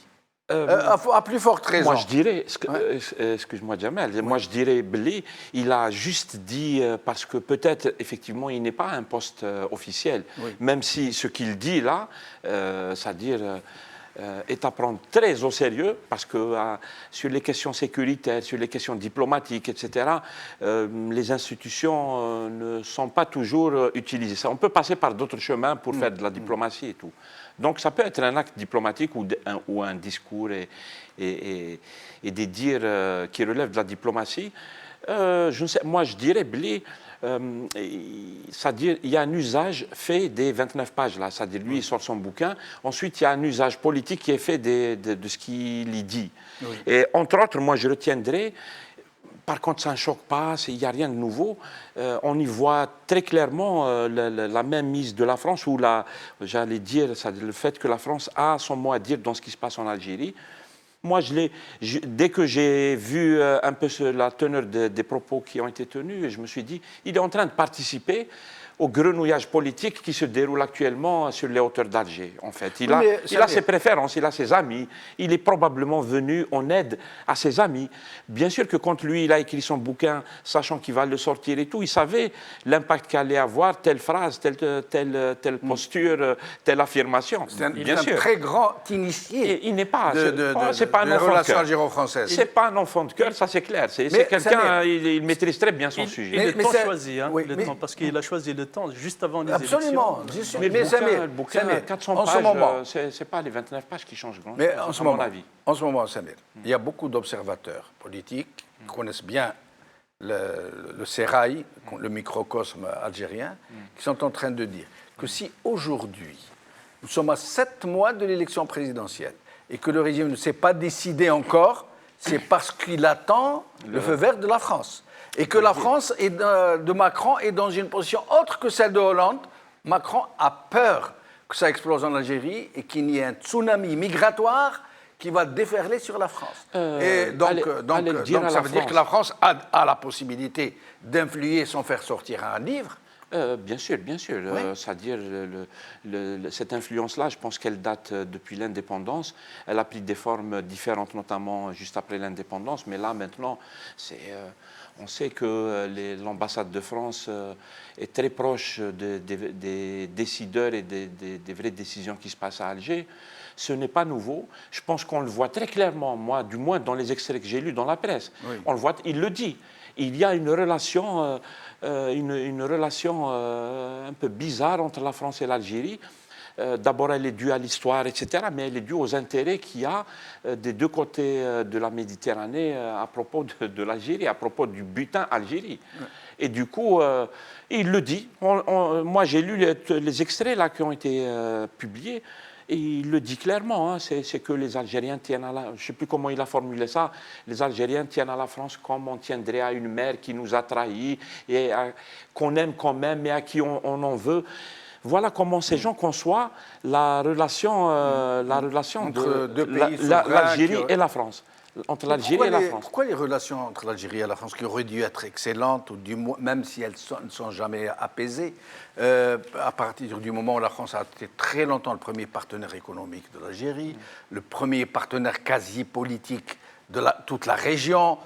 À plus forte raison. Moi, je dirais, excuse-moi, Jamel, moi, je dirais, Blé, il a juste dit, parce que peut-être, effectivement, il n'est pas un poste officiel, même si ce qu'il dit là, c'est-à-dire, est à prendre très au sérieux, parce que sur les questions sécuritaires, sur les questions diplomatiques, etc., les institutions ne sont pas toujours utilisées. On peut passer par d'autres chemins pour faire de la diplomatie et tout. Donc ça peut être un acte diplomatique ou un discours et des dires qui relèvent de la diplomatie. Je ne sais, moi, je dirais, Blé, c'est-à-dire il y a un usage fait des 29 pages là, c'est-à-dire lui il sort son bouquin, ensuite il y a un usage politique qui est fait de ce qu'il y dit. Et entre autres, moi je retiendrai, par contre ça ne choque pas, il n'y a rien de nouveau, on y voit très clairement la même mise de la France, ou j'allais dire, le fait que la France a son mot à dire dans ce qui se passe en Algérie. Moi, dès que j'ai vu un peu la teneur des propos qui ont été tenus, je me suis dit, il est en train de participer au grenouillage politique qui se déroule actuellement sur les hauteurs d'Alger, en fait. Il a ses préférences, il a ses amis, il est probablement venu en aide à ses amis. Bien sûr que quand lui, il a écrit son bouquin, sachant qu'il va le sortir et tout, il savait l'impact qu'allait avoir telle phrase, telle posture, telle affirmation. C'est un très grand initié. Et il n'est pas... C'est pas un enfant de cœur. Algéro-française. C'est pas un enfant de cœur, ça c'est clair. C'est quelqu'un, il maîtrise très bien son sujet. Et le temps choisi, le temps, parce qu'il a choisi le temps juste avant les élections. Absolument. Mais le bouquin, 400 pages, c'est pas les 29 pages qui changent grand-chose, à mon avis. En ce moment, Samir, il y a beaucoup d'observateurs politiques qui connaissent bien le sérail, le microcosme algérien, qui sont en train de dire que si aujourd'hui, nous sommes à 7 mois de l'élection présidentielle et que le régime ne s'est pas décidé encore, c'est parce qu'il attend le feu vert de la France. Et que la France de Macron est dans une position autre que celle de Hollande. Macron a peur que ça explose en Algérie et qu'il y ait un tsunami migratoire qui va déferler sur la France. Et donc ça veut dire que la France a la possibilité d'influer sans faire sortir un livre. Bien sûr. Oui. C'est-à-dire, cette influence-là, je pense qu'elle date depuis l'indépendance. Elle a pris des formes différentes, notamment juste après l'indépendance. Mais là, maintenant, On sait que l'ambassade de France est très proche des décideurs et des vraies décisions qui se passent à Alger. Ce n'est pas nouveau. Je pense qu'on le voit très clairement, moi, du moins dans les extraits que j'ai lus dans la presse. Oui. On le voit, il le dit. Il y a une relation, un peu bizarre entre la France et l'Algérie. D'abord, elle est due à l'histoire, etc., mais elle est due aux intérêts qu'il y a des deux côtés de la Méditerranée à propos de l'Algérie, à propos du butin Algérie. Ouais. Et du coup, il le dit. Moi, j'ai lu les extraits là, qui ont été publiés. Et il le dit clairement, hein, c'est que les Algériens tiennent à la... Je ne sais plus comment il a formulé ça. Les Algériens tiennent à la France comme on tiendrait à une mère qui nous a trahis, et qu'on aime quand même, mais à qui on en veut. Voilà comment ces gens conçoivent la relation entre deux pays l'Algérie et la France. Entre l'Algérie et la France. Pourquoi les relations entre l'Algérie et la France, qui auraient dû être excellentes, ou du moins, même si elles ne sont jamais apaisées, à partir du moment où la France a été très longtemps le premier partenaire économique de l'Algérie, le premier partenaire quasi politique de toute la région,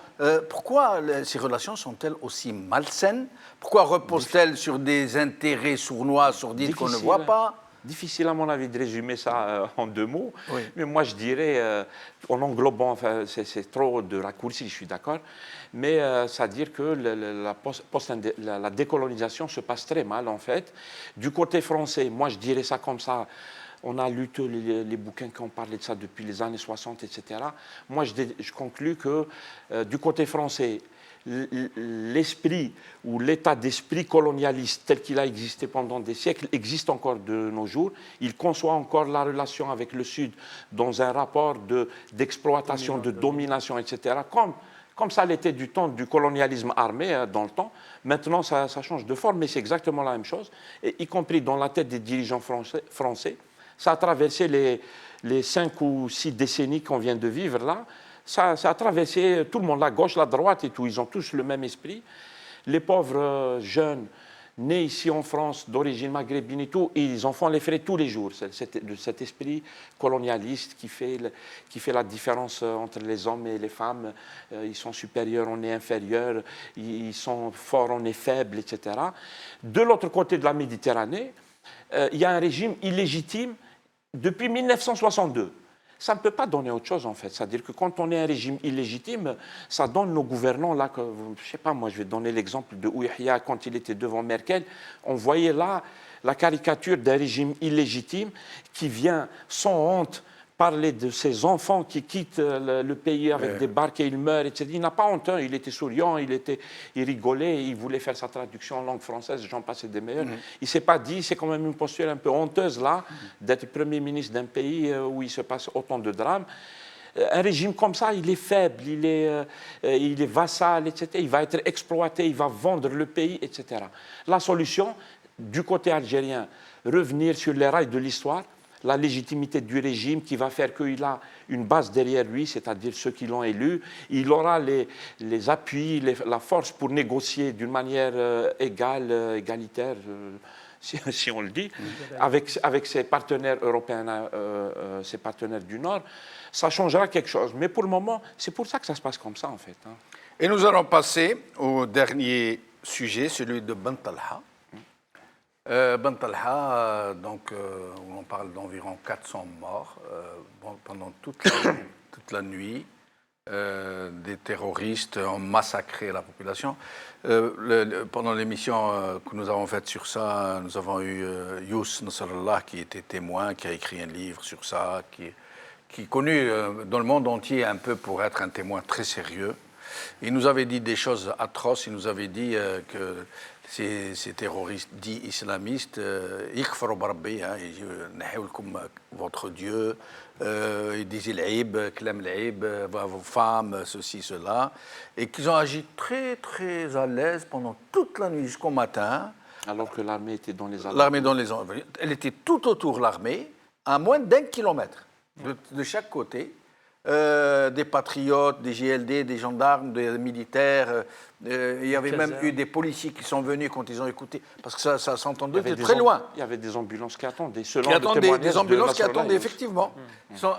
pourquoi ces relations sont-elles aussi malsaines? Pourquoi reposent-elles sur des intérêts sournois, sourdides qu'on ne voit pas? Difficile à mon avis de résumer ça en deux mots, oui. Mais moi je dirais, en englobant, enfin, c'est trop de raccourcis, je suis d'accord, mais c'est-à-dire que la décolonisation se passe très mal en fait. Du côté français, moi je dirais ça comme ça, on a lu tous les bouquins qui ont parlé de ça depuis les années 60, etc. Moi je conclus que du côté français, l'esprit ou l'état d'esprit colonialiste tel qu'il a existé pendant des siècles existe encore de nos jours. Il conçoit encore la relation avec le Sud dans un rapport d'exploitation, de domination, etc. Comme ça l'était du temps du colonialisme armé dans le temps. Maintenant, ça change de forme, mais c'est exactement la même chose, et y compris dans la tête des dirigeants français. Ça a traversé les 5 ou 6 décennies qu'on vient de vivre là. Ça a traversé tout le monde, la gauche, la droite et tout. Ils ont tous le même esprit. Les pauvres jeunes nés ici en France, d'origine maghrébine et tout, ils en font les frais tous les jours. C'est cet esprit colonialiste qui fait la différence entre les hommes et les femmes. Ils sont supérieurs, on est inférieur. Ils sont forts, on est faible, etc. De l'autre côté de la Méditerranée, il y a un régime illégitime depuis 1962. Ça ne peut pas donner autre chose, en fait. C'est-à-dire que quand on est un régime illégitime, ça donne nos gouvernants, là, que, je ne sais pas, moi, je vais donner l'exemple de Ouihia, quand il était devant Merkel, on voyait là la caricature d'un régime illégitime qui vient sans honte parler de ses enfants qui quittent le pays avec des barques et ils meurent, etc. Il n'a pas honte, hein. Il était souriant, il rigolait, il voulait faire sa traduction en langue française, j'en passais des meilleurs. Il ne s'est pas dit, c'est quand même une posture un peu honteuse là, d'être Premier ministre d'un pays où il se passe autant de drames. Un régime comme ça, il est faible, il est vassal, etc. Il va être exploité, il va vendre le pays, etc. La solution, du côté algérien, revenir sur les rails de l'histoire, la légitimité du régime qui va faire qu'il a une base derrière lui, c'est-à-dire ceux qui l'ont élu. Il aura les appuis, la force pour négocier d'une manière égalitaire, si on le dit, avec ses partenaires européens, ses partenaires du Nord. Ça changera quelque chose. Mais pour le moment, c'est pour ça que ça se passe comme ça, en fait. Et nous allons passer au dernier sujet, celui de Ben Talha. Ben Talha, donc, où on parle d'environ 400 morts pendant toute la nuit. Des terroristes ont massacré la population. Pendant l'émission que nous avons faite sur ça, nous avons eu Youss Nasrallah qui était témoin, qui a écrit un livre sur ça, qui est connu dans le monde entier un peu pour être un témoin très sérieux. Il nous avait dit des choses atroces. Il nous avait dit que ces terroristes dits islamistes, yakfuru barabbi, votre Dieu, ils disaient l'aïb, clem l'aïb, vos femmes, ceci, cela, et qu'ils ont agi très, très à l'aise pendant toute la nuit jusqu'au matin. Alors que l'armée était dans les alentours. L'armée dans les alentours. Elle était tout autour de l'armée, à moins d'1 kilomètre de chaque côté. Des patriotes, des GLD, des gendarmes, des militaires. Il y avait même eu des policiers qui sont venus quand ils ont écouté, parce que ça s'entendait de très loin. Il y avait des ambulances qui attendaient. Des ambulances qui attendaient, effectivement.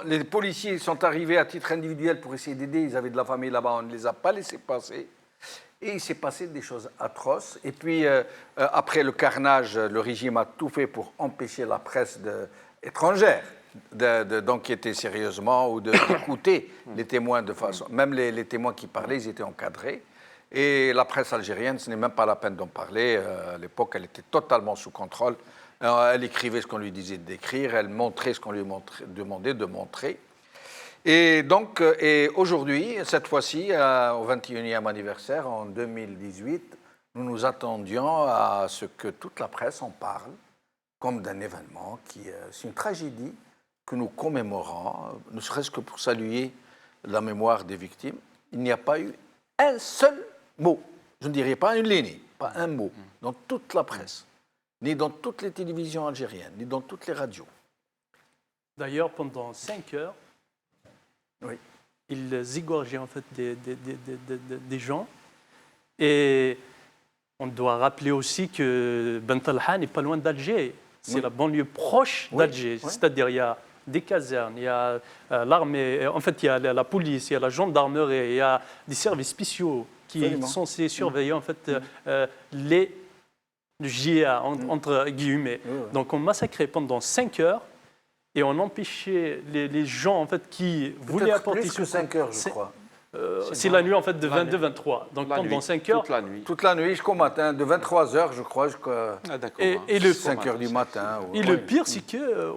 Les policiers sont arrivés à titre individuel pour essayer d'aider. Ils avaient de la famille là-bas, on ne les a pas laissés passer. Et il s'est passé des choses atroces. Et puis, après le carnage, le régime a tout fait pour empêcher la presse étrangère d'enquêter sérieusement ou d'écouter les témoins de façon. Même les témoins qui parlaient, ils étaient encadrés. Et la presse algérienne, ce n'est même pas la peine d'en parler. À l'époque, elle était totalement sous contrôle. Elle écrivait ce qu'on lui disait d'écrire, elle montrait ce qu'on lui demandait de montrer. Et donc, aujourd'hui, cette fois-ci, au 21e anniversaire, en 2018, nous nous attendions à ce que toute la presse en parle comme d'un événement c'est une tragédie que nous commémorons, ne serait-ce que pour saluer la mémoire des victimes. Il n'y a pas eu un seul mot, je ne dirais pas une ligne, pas un mot, dans toute la presse, ni dans toutes les télévisions algériennes, ni dans toutes les radios. D'ailleurs, pendant 5 heures, Oui. ils égorgeaient en fait des gens. Et on doit rappeler aussi que Ben Talha n'est pas loin d'Alger. C'est la banlieue proche d'Alger. Oui. C'est-à-dire, il y a des casernes, il y a l'armée, en fait, il y a la police, il y a la gendarmerie, il y a des services spéciaux qui sont censés surveiller en fait le JA, entre guillemets. Donc, on massacrait pendant 5 heures. Et on empêchait les gens en fait, qui voulaient apporter... Plus que 5 heures, je crois. C'est la nuit en fait, de 22-23. Donc pendant 5 heures... Toute la nuit. Toute la nuit jusqu'au matin, de 23 heures, je crois, jusqu'à Et le 5 heures du matin. Et le pire, c'est que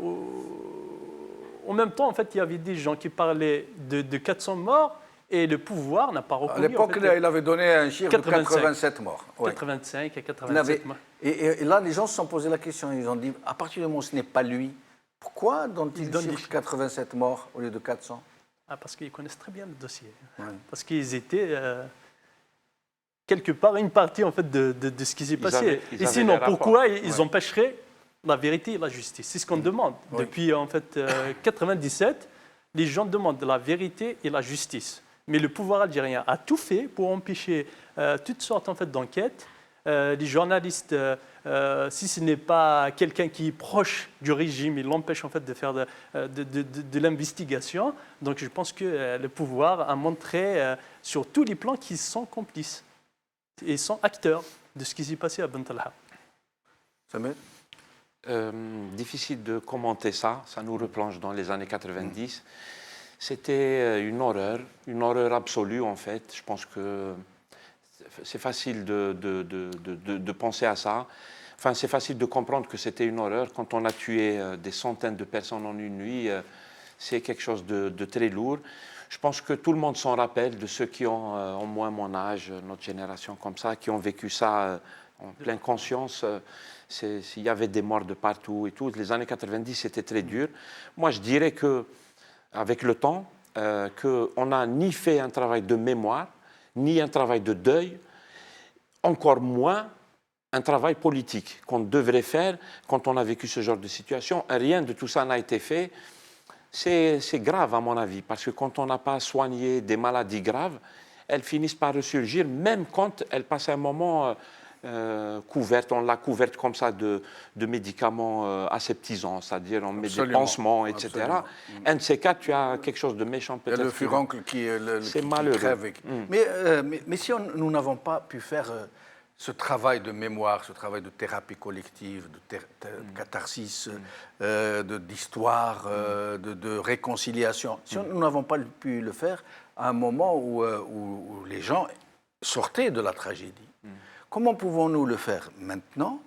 en même temps, en fait, il y avait des gens qui parlaient de 400 morts et le pouvoir n'a pas reconnu. À l'époque, en fait, il avait donné un chiffre de 87 morts. 85 et 87 morts. Et là, les gens se sont posé la question. Ils ont dit, à partir du moment où ce n'est pas lui, pourquoi donne-t-il le chiffre 87 morts au lieu de 400 ? Parce qu'ils connaissent très bien le dossier. Ouais. Parce qu'ils étaient quelque part une partie en fait, de ce qui s'est passé. Et sinon, pourquoi ils empêcheraient la vérité et la justice? C'est ce qu'on demande. Oui. Depuis en fait, 97, les gens demandent la vérité et la justice. Mais le pouvoir algérien a tout fait pour empêcher toutes sortes en fait, d'enquêtes. Les journalistes, si ce n'est pas quelqu'un qui est proche du régime, il l'empêche en fait de faire de l'investigation. Donc je pense que le pouvoir a montré sur tous les plans qu'ils sont complices et sont acteurs de ce qui s'est passé à Ben Talha. Samuel ? Difficile de commenter ça, ça nous replonge dans les années 90. C'était une horreur absolue en fait. Je pense que c'est facile de penser à ça. Enfin, c'est facile de comprendre que c'était une horreur. Quand on a tué des centaines de personnes en une nuit, c'est quelque chose de très lourd. Je pense que tout le monde s'en rappelle, de ceux qui ont au moins mon âge, notre génération comme ça, qui ont vécu ça en pleine conscience. Il y avait des morts de partout et tout. Les années 90, c'était très dur. Moi, je dirais qu'avec le temps, qu'on n'a ni fait un travail de mémoire, ni un travail de deuil, encore moins un travail politique qu'on devrait faire quand on a vécu ce genre de situation. Rien de tout ça n'a été fait. C'est grave à mon avis, parce que quand on n'a pas soigné des maladies graves, elles finissent par ressurgir, même quand elles passent un moment couverte, on l'a couverte comme ça de médicaments aseptisants, c'est-à-dire on met des pansements, etc. Absolument. Un de ces cas, tu as quelque chose de méchant peut-être. Il y a le furoncle qui malheureux. Crève. Mais si nous n'avons pas pu faire ce travail de mémoire, ce travail de thérapie collective, de catharsis, d'histoire, de réconciliation, si nous n'avons pas pu le faire à un moment où les gens sortaient de la tragédie, comment pouvons-nous le faire maintenant,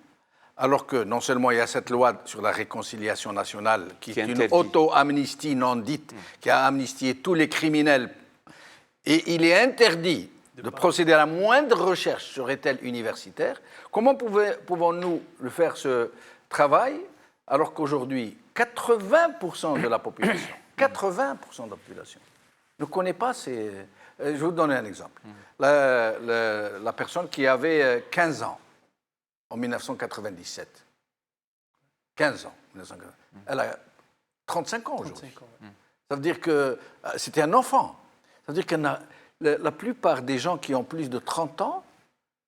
alors que non seulement il y a cette loi sur la réconciliation nationale, qui est une auto-amnistie non dite, qui a amnistié tous les criminels, et il est interdit de procéder à la moindre recherche sur étel universitaire, comment pouvons-nous le faire, ce travail, alors qu'aujourd'hui, 80% de la population, 80% de la population ne connaît pas ces... Je vais vous donner un exemple. La personne qui avait 15 ans en 1997, 15 ans, 1997, elle a 35 ans aujourd'hui. Ça veut dire que c'était un enfant. Ça veut dire que la plupart des gens qui ont plus de 30 ans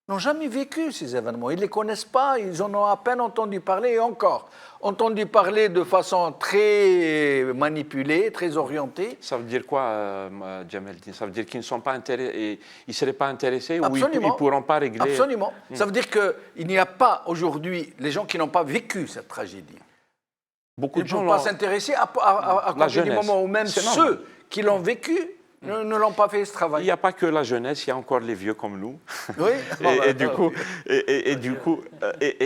n'ont jamais vécu ces événements. Ils ne les connaissent pas, ils en ont à peine entendu parler et encore. Entendu parler de façon très manipulée, très orientée. Ça veut dire quoi, Djamel-Din? Ça veut dire qu'ils ne sont pas intéressés, ils ne seraient pas intéressés ou ils ne pourront pas régler? Absolument. Ça veut dire qu'il n'y a pas aujourd'hui les gens qui n'ont pas vécu cette tragédie. Beaucoup de Ils gens ne peuvent pas s'intéresser à compter du moment où même ceux qui l'ont vécu ne l'ont pas fait ce travail. Il n'y a pas que la jeunesse, il y a encore les vieux comme nous. Oui. Et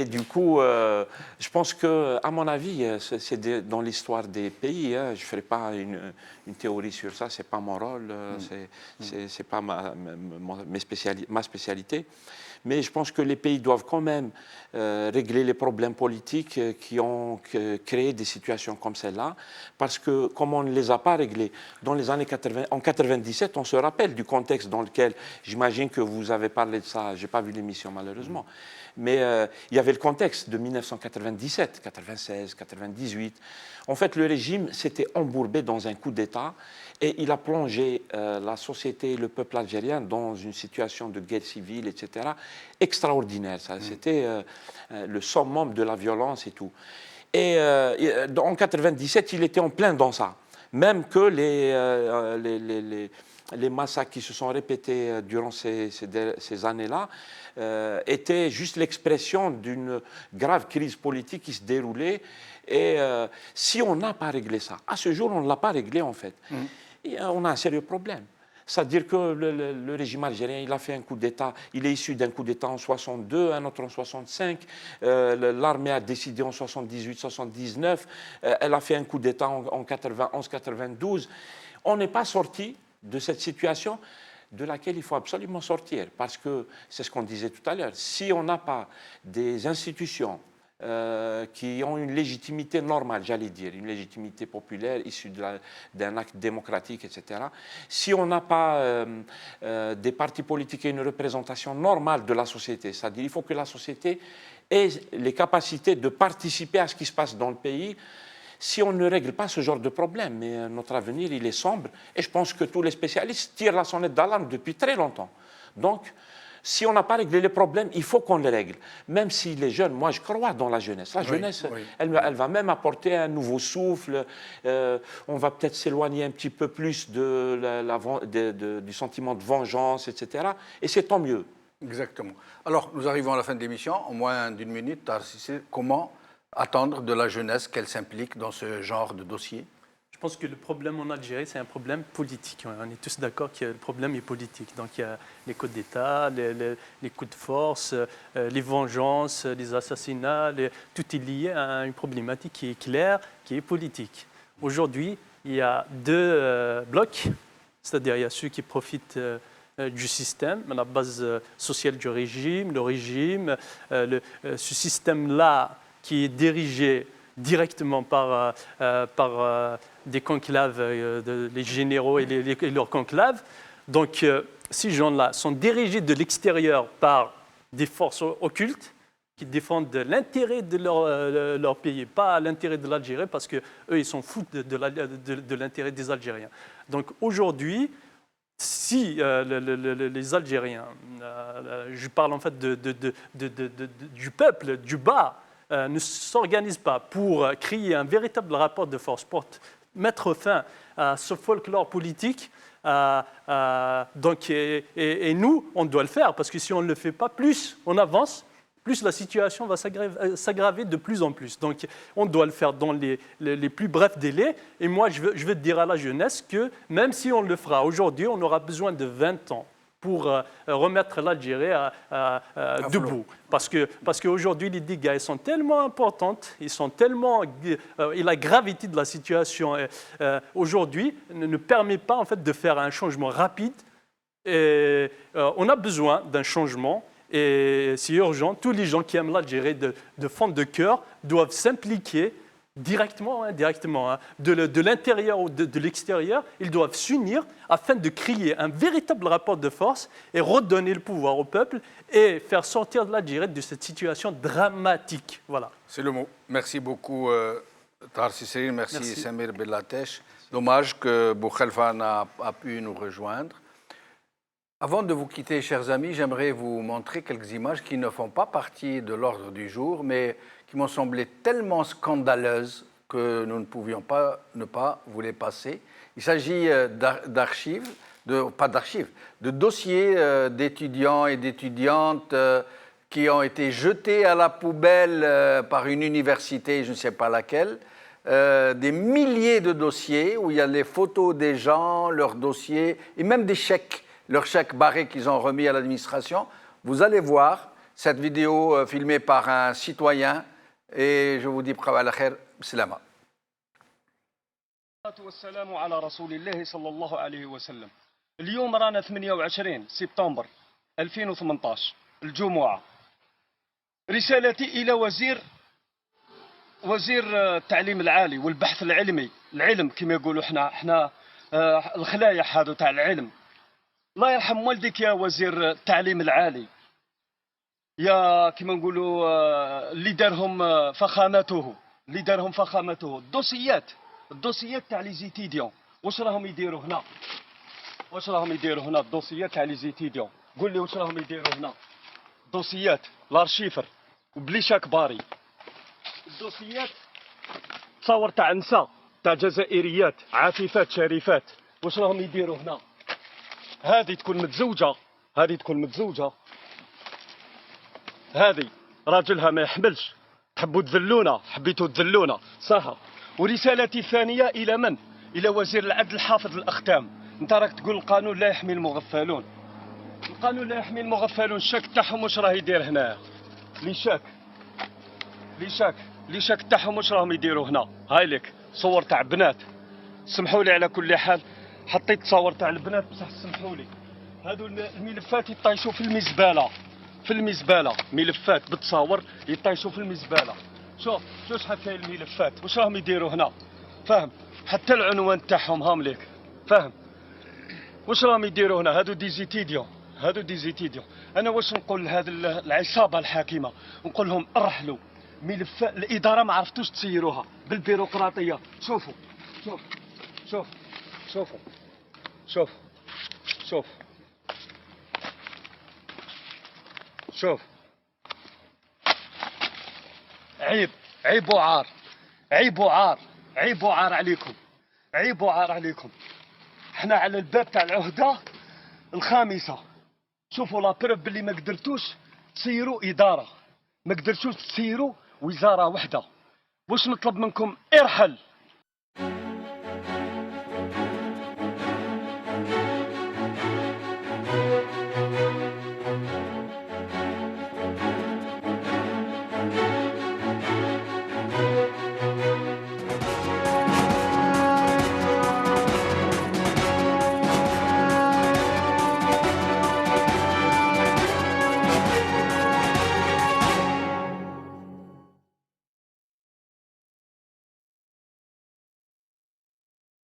du coup, je pense que, à mon avis, c'est dans l'histoire des pays. Je ne ferai pas une théorie sur ça. C'est pas mon rôle. C'est pas ma spécialité. Mais je pense que les pays doivent quand même régler les problèmes politiques qui ont créé des situations comme celle-là, parce que comme on ne les a pas réglés dans les années 80, en 97, on se rappelle du contexte dans lequel, j'imagine que vous avez parlé de ça, je n'ai pas vu l'émission malheureusement, mais il y avait le contexte de 1997, 96, 98. En fait, le régime s'était embourbé dans un coup d'État et il a plongé la société, le peuple algérien dans une situation de guerre civile, etc., extraordinaire. C'était le summum de la violence et tout. Et en 97, il était en plein dans ça. Même que les massacres qui se sont répétés durant ces années-là étaient juste l'expression d'une grave crise politique qui se déroulait. Et si on n'a pas réglé ça, à ce jour, on ne l'a pas réglé en fait. Et on a un sérieux problème. C'est-à-dire que le régime algérien, il a fait un coup d'État, il est issu d'un coup d'État en 62, un autre en 65, l'armée a décidé en 78, 79, elle a fait un coup d'État en 91, 92. On n'est pas sorti de cette situation de laquelle il faut absolument sortir, parce que c'est ce qu'on disait tout à l'heure, si on n'a pas des institutions qui ont une légitimité normale, j'allais dire, une légitimité populaire issue d'un acte démocratique, etc. Si on n'a pas des partis politiques et une représentation normale de la société, c'est-à-dire il faut que la société ait les capacités de participer à ce qui se passe dans le pays. Si on ne règle pas ce genre de problème, mais notre avenir, il est sombre, et je pense que tous les spécialistes tirent la sonnette d'alarme depuis très longtemps. Donc, si on n'a pas réglé les problèmes, il faut qu'on les règle. Même si les jeunes, moi je crois dans la jeunesse. La jeunesse, elle va même apporter un nouveau souffle. On va peut-être s'éloigner un petit peu plus du sentiment de vengeance, etc. Et c'est tant mieux. Exactement. Alors, nous arrivons à la fin de l'émission. En moins d'une minute, comment attendre de la jeunesse qu'elle s'implique dans ce genre de dossier? Je pense que le problème en Algérie, c'est un problème politique. On est tous d'accord que le problème est politique. Donc il y a les coups d'État, les coups de force, les vengeances, les assassinats, tout est lié à une problématique qui est claire, qui est politique. Aujourd'hui, il y a deux blocs, c'est-à-dire il y a ceux qui profitent du système, la base sociale du régime, le régime, ce système-là qui est dirigé directement par des conclaves, les généraux et leurs conclaves. Donc, ces gens-là sont dirigés de l'extérieur par des forces occultes qui défendent l'intérêt de leur pays, pas l'intérêt de l'Algérie, parce qu'eux, ils s'en foutent de l'intérêt des Algériens. Donc, aujourd'hui, si les Algériens, je parle en fait du peuple, du bas, ne s'organisent pas pour créer un véritable rapport de force, pour mettre fin à ce folklore politique, et nous, on doit le faire, parce que si on ne le fait pas, plus on avance, plus la situation va s'aggraver de plus en plus. Donc, on doit le faire dans les plus brefs délais. Et moi, je veux dire à la jeunesse que même si on le fera aujourd'hui, on aura besoin de 20 ans pour remettre l'Algérie debout. Parce qu'aujourd'hui, les dégâts ils sont tellement importants, ils sont tellement, et la gravité de la situation aujourd'hui ne permet pas en fait, de faire un changement rapide. Et, on a besoin d'un changement et c'est urgent. Tous les gens qui aiment l'Algérie de fond de cœur doivent s'impliquer directement, de l'intérieur ou de l'extérieur, ils doivent s'unir afin de créer un véritable rapport de force et redonner le pouvoir au peuple et faire sortir de l'Algérie de cette situation dramatique. Voilà. C'est le mot. Merci beaucoup, Tahar Cissérine. Merci Samir Bellateche. Dommage que Boukhalifa n'a pas pu nous rejoindre. Avant de vous quitter, chers amis, j'aimerais vous montrer quelques images qui ne font pas partie de l'ordre du jour, mais qui m'ont semblé tellement scandaleuses que nous ne pouvions pas ne pas vous les passer. Il s'agit d'archives, pas d'archives, de dossiers d'étudiants et d'étudiantes qui ont été jetés à la poubelle par une université, je ne sais pas laquelle. Des milliers de dossiers où il y a les photos des gens, leurs dossiers et même des chèques. Leurs chèques barrés qu'ils ont remis à l'administration. Vous allez voir cette vidéo filmée par un citoyen et je vous dis bravo al khair, salama. والسلام على رسول الله صلى الله عليه وسلم. اليوم رانا 28 سبتمبر 2018 الجمعة. رسالتي إلى وزير التعليم العالي والبحث العلمي، العلم كما يقولوا احنا الخلايا هذو تاع العلم. الله يرحم والديك يا وزير التعليم العالي، يا كما نقولوا اللي دارهم فخامته الدوسيات تاع لي زيتيديون. واش راهم يديروا هنا الدوسيات تاع لي زيتيديون؟ قول لي واش راهم يديروا هنا دوسيات لارشيفر وبلي شاك باري. الدوسيات تصور تاع نساء تاع جزائريات عفيفات شريفات. واش راهم يديروا هنا؟ هذه تكون متزوجة، هذه راجلها ما يحملش. حبيتوا تذلونا صح. ورسالتي الثانية إلى من؟ إلى وزير العدل حافظ الأختام. أنت راك تقول القانون لا يحمي المغفلون. الشك تاعهم واش راه يدير هنا؟ لي شاك تاعهم واش راهم يديروا هنا؟ هاي لك صور تاع بنات. سمحوا لي على كل حال حطيت صور تاع البنات بصح سمحوا لي. هادو الملفات يطيشوا في المزبالة. ملفات بتصاور يطيشوا في المزبالة. شوف شحال كاين الملفات. واش راهم يديروا هنا؟ فاهم؟ حتى العنوان تاعهم هام ليك. فاهم؟ واش راهم يديروا هنا؟ هادو ديزيتيديون. انا واش نقول لهذه العصابة الحاكمة؟ نقول لهم ارحلوا ملفات الإدارة ما عرفتوش تسيروها بالبيروقراطية. شوفوا عيب وعار عليكم. احنا على الباب تاع العهدة الخامسة. شوفوا لا بروف باللي ما قدرتوش تسيروا إدارة، ما قدرتوش تسيروا وزارة واحدة. واش نطلب منكم؟ ارحل